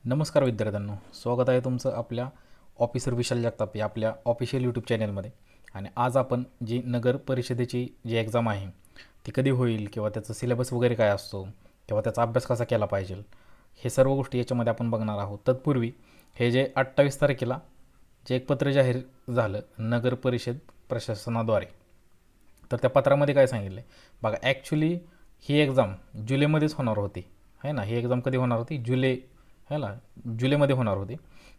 नमस्कार विद्यार्थ्यांनो, स्वागत आहे तुमचं आपल्या ऑफिसर विशाल जगताप या आपल्या ऑफिशियल यूट्यूब चॅनलमध्ये. आणि आज आपण जी नगर परिषदेची जी एक्झाम आहे ती कधी होईल किंवा त्याचं सिलेबस वगैरे काय असतो किंवा त्याचा अभ्यास कसा केला पाहिजे, हे सर्व गोष्टी याच्यामध्ये आपण बघणार आहोत. तत्पूर्वी हे जे 28 तारखेला जे एक पत्र जाहीर झालं नगर परिषद प्रशासनाद्वारे, तर त्या पत्रामध्ये काय सांगितलं आहे बघा. ॲक्च्युली ही एक्झाम जुलैमध्येच होणार होती, आहे ना. ही एक्झाम कधी होणार होती? जुलै, है ना, जुलैमध्ये होणार होती,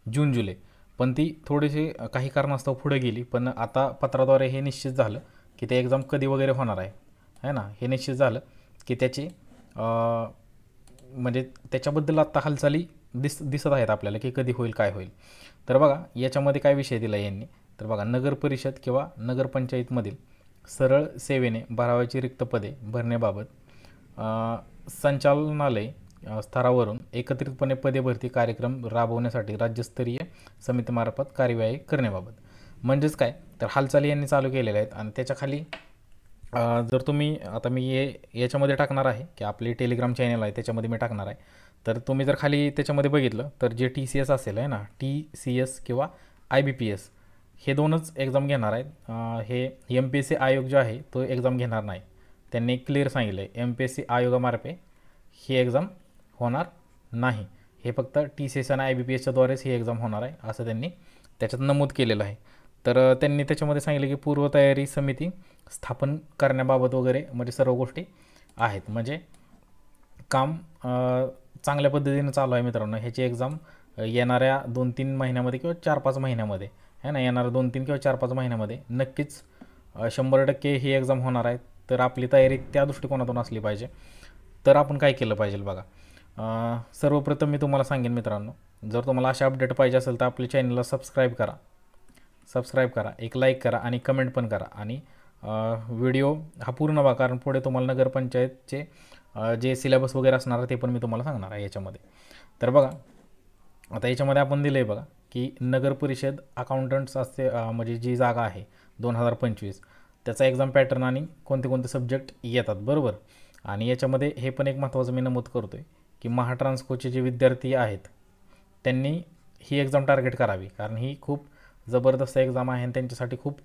जून जुलै. पण ती थोडीशी काही कारणास्तव पुढे गेली. पण आता पत्राद्वारे हे निश्चित झालं की ते एक्झाम कधी वगैरे होणार आहे ना. हे निश्चित झालं की त्याची म्हणजे त्याच्याबद्दल आत्ता हालचाली दिसत आहेत आपल्याला की कधी होईल काय होईल. तर बघा याच्यामध्ये काय विषय दिला यांनी. तर बघा, नगर परिषद किंवा नगरपंचायतमधील सरळ सेवेने भरावाची रिक्त पदे भरण्याबाबत संचालनालय स्तरावरून एकत्रितपणे पदे भरती कार्यक्रम राबवण्यासाठी राज्यस्तरीय समितीमार्फत कार्यवाही करण्याबाबत. म्हणजेच काय, तर हालचाली यांनी चालू केलेल्या आहेत. आणि त्याच्याखाली जर तुम्ही आता मी याच्यामध्ये टाकणार आहे की आपली टेलिग्राम चॅनल आहे त्याच्यामध्ये मी टाकणार आहे. तर तुम्ही जर खाली त्याच्यामध्ये बघितलं तर जे TCS असेल, आहे ना, TCS किंवा IBPS हे दोनच एक्झाम घेणार आहेत. हे MPSC आयोग जो आहे तो एक्झाम घेणार नाही. त्यांनी क्लिअर सांगितलं आहे MPSC आयोगामार्फे ही एक्झाम होणार नाही. हे फक्त TCS आणि IBPSच्या द्वारेच ही एक्झाम होणार आहे असं त्यांनी त्याच्यात नमूद केलेलं आहे. तर त्यांनी त्याच्यामध्ये सांगितलं की पूर्वतयारी समिती स्थापन करण्याबाबत वगैरे म्हणजे सर्व गोष्टी आहेत. म्हणजे काम चांगल्या पद्धतीने चालू आहे मित्रांनो. ह्याची एक्झाम येणाऱ्या 2-3 महिन्यामध्ये किंवा 4-5 महिन्यामध्ये, आहे ना, येणाऱ्या 2-3 किंवा 4-5 महिन्यामध्ये नक्कीच 100% ही एक्झाम होणार आहे. तर आपली तयारी त्या दृष्टिकोनातून असली पाहिजे. तर आपण काय केलं पाहिजे बघा. सर्वप्रथम मी तुम्हाला सांगेन मित्रांनो, जर तुम्हाला अशा अपडेट पाहिजे असेल तर आपल्या चॅनलला सबस्क्राईब करा, एक लाईक करा आणि कमेंट पण करा. आणि व्हिडिओ हा पूर्ण बघा, कारण पुढे तुम्हाला नगरपंचायतचे जे सिलेबस वगैरे असणार आहे ते पण मी तुम्हाला सांगणार आहे याच्यामध्ये. तर बघा, आता याच्यामध्ये आपण दिलं आहे बघा की नगर परिषद अकाउंटंट्स असते, म्हणजे जी जागा आहे 2025 त्याचा एक्झाम पॅटर्न आणि कोणते कोणते सब्जेक्ट येतात, बरोबर. आणि याच्यामध्ये हे पण एक महत्त्वाचं मी नमूद करतो आहे की महाट्रान्सकोचे जे विद्यार्थी आहेत त्यांनी ही एक्झाम टार्गेट करावी, कारण ही खूप जबरदस्त एक्झाम आहे आणि त्यांच्यासाठी खूप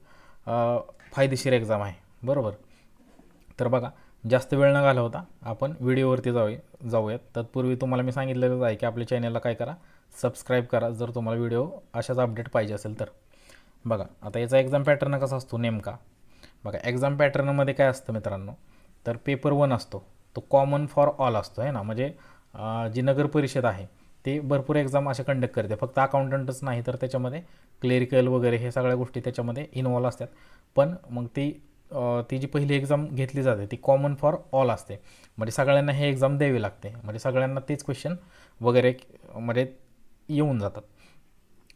फायदेशीर एक्झाम आहे, बरोबर. तर बघा, जास्त वेळ न घालवता आपण व्हिडिओवरती जाऊयात. तत्पूर्वी तुम्हाला मी सांगितलेलंच आहे की आपल्या चॅनलला काय करा, सबस्क्राईब करा जर तुम्हाला व्हिडिओ अशाच अपडेट पाहिजे असेल तर. बघा आता याचा एक्झाम पॅटर्न कसा असतो नेमका. बघा, एक्झाम पॅटर्नमध्ये काय असतं मित्रांनो, तर पेपर 1 असतो तो कॉमन फॉर ऑल असतो, आहे ना. म्हणजे जी नगर परिषद आहे ते भरपूर एक्झाम असे कंडक्ट करते, फक्त अकाउंटंटच नाही तर त्याच्यामध्ये क्लेरिकल वगैरे हे सगळ्या गोष्टी त्याच्यामध्ये इन्वॉल्व असतात. पण मग ती जी पहिली एक्झाम घेतली जाते ती कॉमन फॉर ऑल असते. म्हणजे सगळ्यांना हे एक्झाम द्यावी लागते, म्हणजे सगळ्यांना तेच क्वेश्चन वगैरे म्हणजे येऊन जातात.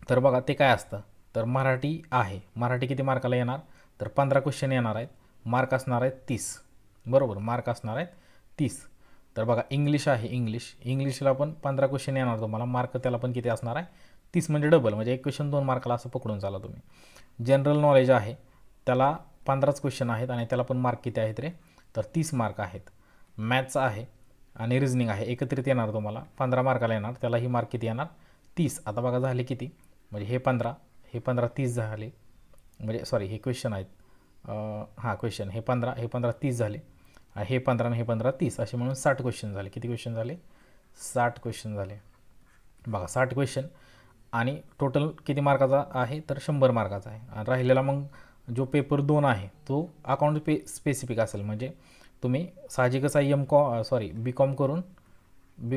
तर बघा ते काय असतं, तर मराठी आहे. मराठी किती मार्काला येणार, तर 15 क्वेश्चन येणार आहेत. मार्क असणार आहेत 30, बरोबर. मार्क असणार आहेत 30. तर बघा, इंग्लिश आहे, इंग्लिशला पण 15 क्वेश्चन येणार तुम्हाला. मार्क त्याला पण किती असणार आहे, 30, म्हणजे डबल, म्हणजे एक क्वेश्चन 2 मार्काला असं पकडून चाला तुम्ही. जनरल नॉलेज आहे, त्याला 15च क्वेश्चन आहेत आणि त्याला पण मार्क किती आहेत रे, तर 30 मार्क आहेत. मॅथ्स आहे आणि रिझनिंग आहे, एकत्रित येणार तुम्हाला 15 मार्काला येणार. त्यालाही मार्क किती येणार, 30. आता बघा झाले किती, म्हणजे हे 15 30 झाले, म्हणजे सॉरी हे क्वेश्चन आहेत, क्वेश्चन हे 15 30 झाले. हे 15 आणि हे 15 30 असे म्हणून 60 क्वेश्चन झाले. किती क्वेश्चन झाले, 60 क्वेश्चन झाले. बघा 60 क्वेश्चन आणि टोटल किती मार्काचा आहे, तर 100 मार्काचा आहे. आणि राहिलेला मग जो पेपर 2 आहे तो अकाउंट स्पेसिफिक असेल. म्हणजे तुम्ही साहजिकच आहे बी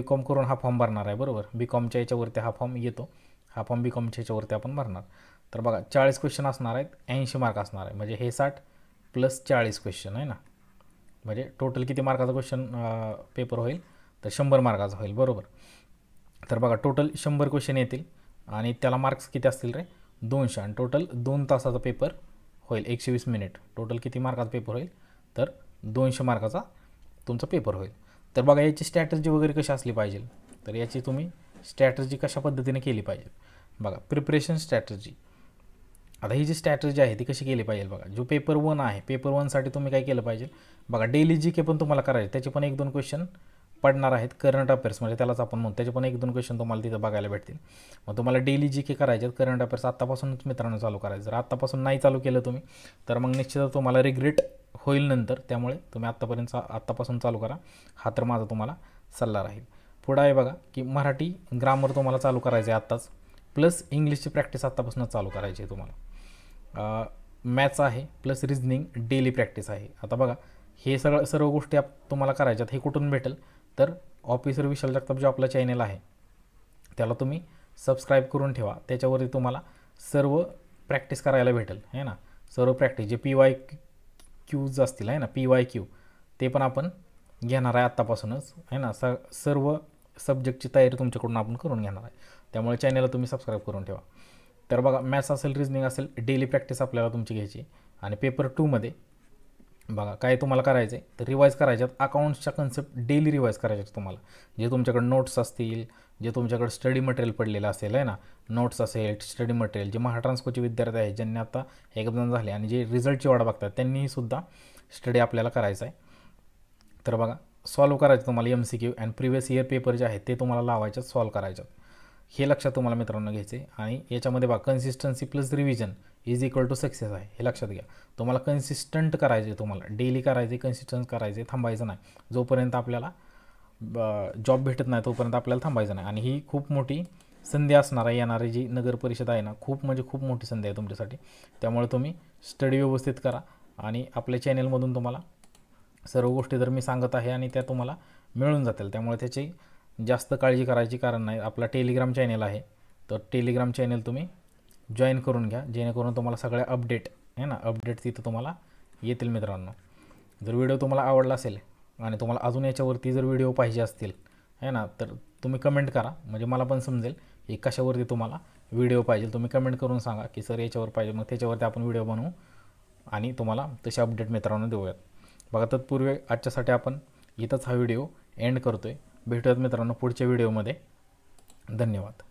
कॉम करून हा फॉर्म भरणार आहे, बरोबर. BCOMच्या याच्यावरती हा फॉर्म येतो, हा फॉर्म BCOMच्या याच्यावरती आपण भरणार. तर बघा 40 क्वेश्चन असणार आहेत, 80 मार्क असणार आहे. म्हणजे हे 60 + 40 क्वेश्चन आहे ना, म्हणजे टोटल किती मार्काचा क्वेश्चन पेपर होईल, तर 100 मार्काचा होईल, बरोबर. तर बघा टोटल 100 क्वेश्चन येतील आणि त्याला मार्क्स किती असतील रे, 200. आणि टोटल 2 तासाचा पेपर होईल, 120 मिनिट. टोटल किती मार्काचा पेपर होईल, तर 200 मार्काचा तुमचा पेपर होईल. तर बघा याची स्ट्रॅटर्जी वगैरे कशी असली पाहिजे, तर याची तुम्ही स्ट्रॅटर्जी कशा पद्धतीने केली पाहिजे. बघा, प्रिपरेशन स्ट्रॅटर्जी. आता ही जी स्ट्रॅटर्जी आहे ती कशी केली पाहिजे बघा. जो पेपर 1 आहे, पेपर 1साठी तुम्ही काय केलं पाहिजे बघा. डेली GK पण तुम्हाला करायचे, त्याचे पण 1-2 क्वेश्चन पडणार आहेत करंट अफेअर्स, म्हणजे त्यालाच आपण म्हणतो. त्याचे पण 1-2 क्वेश्चन तुम्हाला तिथं बघायला भेटतील. मग तुम्हाला डेली जी के करायचे आहेत करंट अफेअर्स आत्तापासूनच मित्रांनो चालू करायचं. जर आत्तापासून नाही चालू केलं तुम्ही तर मग निश्चितच तुम्हाला रिग्रेट होईल नंतर. त्यामुळे तुम्ही आत्तापासून चालू करा, हा तर माझा तुम्हाला सल्ला राहील. पुढं आहे बघा की मराठी ग्रामर तुम्हाला चालू करायचं आहे आत्ताच, प्लस इंग्लिशची प्रॅक्टिस आत्तापासूनच चालू करायची आहे तुम्हाला. मॅथ्स आहे प्लस रिजनिंग डेली प्रॅक्टिस आहे. आता बघा हे सर्व गोष्टी तुम्हाला करायच्यात. हे कुठून भेटेल तर ऑफिसर विशाल जगताप जो आपला चॅनल आहे त्याला तुम्ही सबस्क्राईब करून ठेवा. त्याच्यावरती तुम्हाला सर्व प्रॅक्टिस करायला भेटेल आहे ना. सर्व प्रॅक्टिस जे PYQs असतील आहे ना, PYQ ते पण आपण घेणार आहे आत्तापासूनच आहे ना. सर्व सब्जेक्टची तयारी तुमच्याकडून आपण करून घेणार आहे. त्यामुळे चॅनलला तुम्ही सबस्क्राईब करून ठेवा. तर बघा मॅथ्स असेल रिजनिंग असेल डेली प्रॅक्टिस आपल्याला तुमची घ्यायची. आणि पेपर 2मध्ये बघा काय तुम्हाला करायचं आहे तर रिवाईज करायच्यात. अकाउंट्सच्या कन्सेप्ट डेली रिवाईज करायच्यात तुम्हाला. जे तुमच्याकडे नोट्स असतील, जे तुमच्याकडे स्टडी मटेरियल पडलेलं असेल आहे ना, नोट्स असेल, स्टडी मटेरियल, जे महाट्रान्सकोचे विद्यार्थी आहेत ज्यांनी आता एक्झाम झाले आणि जे रिझल्टची वाट बघतात त्यांनीसुद्धा स्टडी आपल्याला करायचा आहे. तर बघा सॉल्व करायचं तुम्हाला MCQ and previous year paper जे आहेत ते तुम्हाला लावायच्यात, सॉल्व करायच्यात. हे लक्षात तुम्हाला मित्रांनो घ्यायचे. आणि याच्यामध्ये बघा consistency plus revision is equal to success आहे, हे लक्षात घ्या. तुम्हाला कन्सिस्टंट करायचे, तुम्हाला डेली करायचे, कन्सिस्टंट करायचे, थांबायचं नाही. जोपर्यंत आपल्याला जॉब भेटत नाही तोपर्यंत आपल्याला थांबायचं नाही. आणि ही खूप मोठी संधी असणार आहे. येणारी जी नगर परिषद आहे ना, खूप म्हणजे खूप मोठी संधी आहे तुमच्यासाठी. त्यामुळे तुम्ही स्टडी व्यवस्थित करा. आणि आपल्या चॅनलमधून तुम्हाला सर्व गोष्टी जर मी सांगत आहे आणि त्या तुम्हाला मिळून जातील. त्यामुळे त्याची जास्त काळजी करायची कारण नाही. आपला टेलिग्राम चॅनल आहे, तर टेलिग्राम चॅनल तुम्ही जॉईन करून घ्या, जेणेकरून तुम्हाला सगळ्या अपडेट आहे ना, अपडेट तिथं तुम्हाला येतील मित्रांनो. जर व्हिडिओ तुम्हाला आवडला असेल आणि तुम्हाला अजून याच्यावरती जर व्हिडिओ पाहिजे असतील आहे ना, तर तुम्ही कमेंट करा, म्हणजे मला पण समजेल की कशावरती तुम्हाला व्हिडिओ पाहिजे. तुम्ही कमेंट करून सांगा की सर याच्यावर पाहिजे, मग त्याच्यावरती आपण व्हिडिओ बनवू आणि तुम्हाला तसे अपडेट मित्रांनो देऊयात. बघा तत्पूर्वी आजच्यासाठी आपण इथंच हा व्हिडिओ एंड करतो आहे. भेटूयात मित्रांनो पुढच्या व्हिडिओमध्ये. धन्यवाद.